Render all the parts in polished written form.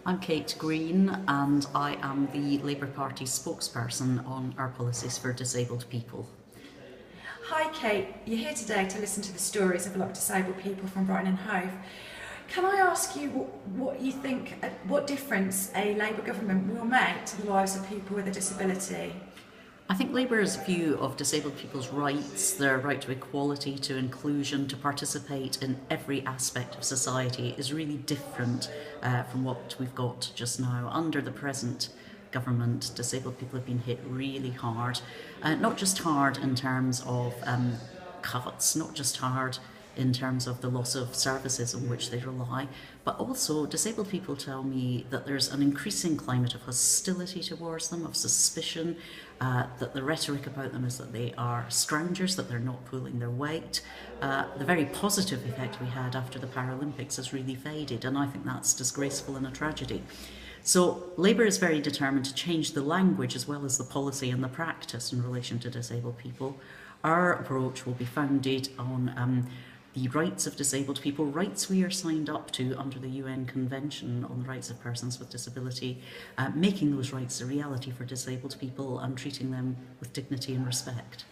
I'm Kate Green and I am the Labour Party spokesperson on our policies for disabled people. Hi Kate, you're here today to listen to the stories of a lot of disabled people from Brighton and Hove. Can I ask you what you think, what difference a Labour government will make to the lives of people with a disability? I think Labour's view of disabled people's rights, their right to equality, to inclusion, to participate in every aspect of society is really different from what we've got just now. Under the present government, disabled people have been hit really hard, not just hard in terms of cuts, not just hard in terms of the loss of services on which they rely, but also disabled people tell me that there's an increasing climate of hostility towards them, of suspicion, that the rhetoric about them is that they are strangers, that they're not pulling their weight. The very positive effect we had after the Paralympics has really faded, and I think that's disgraceful and a tragedy. So Labour is very determined to change the language as well as the policy and the practice in relation to disabled people. Our approach will be founded on the rights of disabled people, rights we are signed up to under the UN Convention on the Rights of Persons with Disability, making those rights a reality for disabled people and treating them with dignity and respect.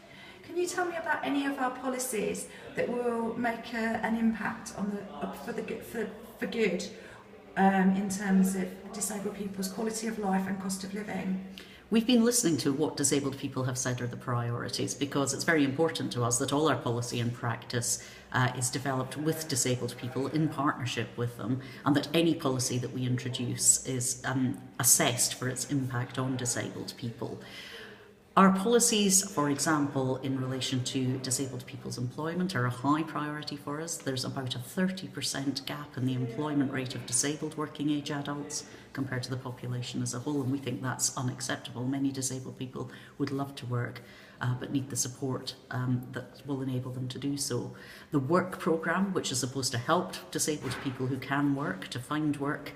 Can you tell me about any of our policies that will make an impact on for good in terms of disabled people's quality of life and cost of living? We've been listening to what disabled people have said are the priorities, because it's very important to us that all our policy and practice is developed with disabled people, in partnership with them, and that any policy that we introduce is assessed for its impact on disabled people. Our policies, for example, in relation to disabled people's employment are a high priority for us. There's about a 30% gap in the employment rate of disabled working age adults compared to the population as a whole, and we think that's unacceptable. Many disabled people would love to work, but need the support that will enable them to do so. The work programme, which is supposed to help disabled people who can work to find work,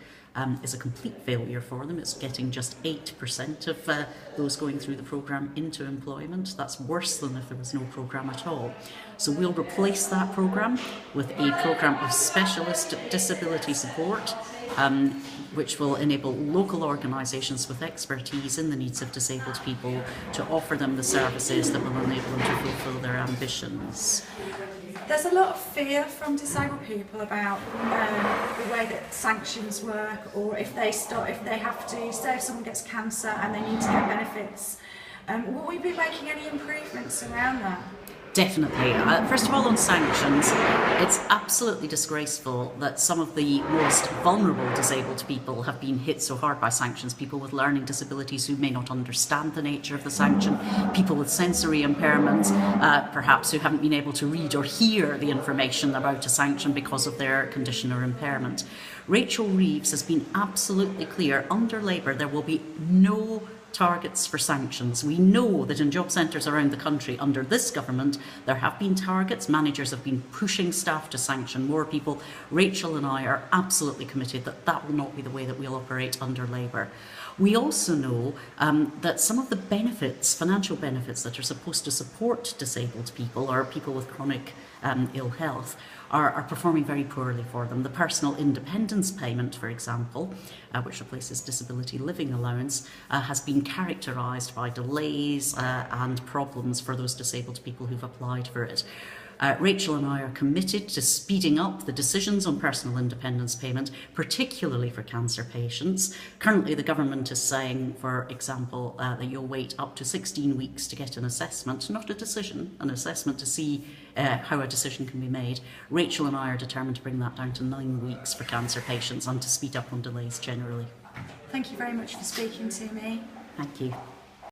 is a complete failure for them. It's getting just 8% of those going through the programme into employment. That's worse than if there was no programme at all. So we'll replace that programme with a programme of specialist disability support, which will enable local organisations with expertise in the needs of disabled people to offer them the services that will enable them to fulfil their ambitions. There's a lot of fear from disabled people about the way that sanctions work, or if they have to, say if someone gets cancer and they need to get benefits. Will we be making any improvements around that? Definitely. First of all, on sanctions, it's absolutely disgraceful that some of the most vulnerable disabled people have been hit so hard by sanctions. People with learning disabilities who may not understand the nature of the sanction, people with sensory impairments, perhaps who haven't been able to read or hear the information about a sanction because of their condition or impairment. Rachel Reeves has been absolutely clear. Under Labour, there will be no targets for sanctions. We know that in job centres around the country under this government there have been targets. Managers have been pushing staff to sanction more people. Rachel and I are absolutely committed that that will not be the way that we'll operate under Labour. We also know that some of the benefits, financial benefits that are supposed to support disabled people or people with chronic ill health are performing very poorly for them. The personal independence payment, for example, which replaces disability living allowance, has been characterised by delays and problems for those disabled people who've applied for it. Rachel and I are committed to speeding up the decisions on personal independence payment, particularly for cancer patients. Currently, the government is saying, for example, that you'll wait up to 16 weeks to get an assessment, not a decision, an assessment to see how a decision can be made. Rachel and I are determined to bring that down to 9 weeks for cancer patients and to speed up on delays generally. Thank you very much for speaking to me. Thank you.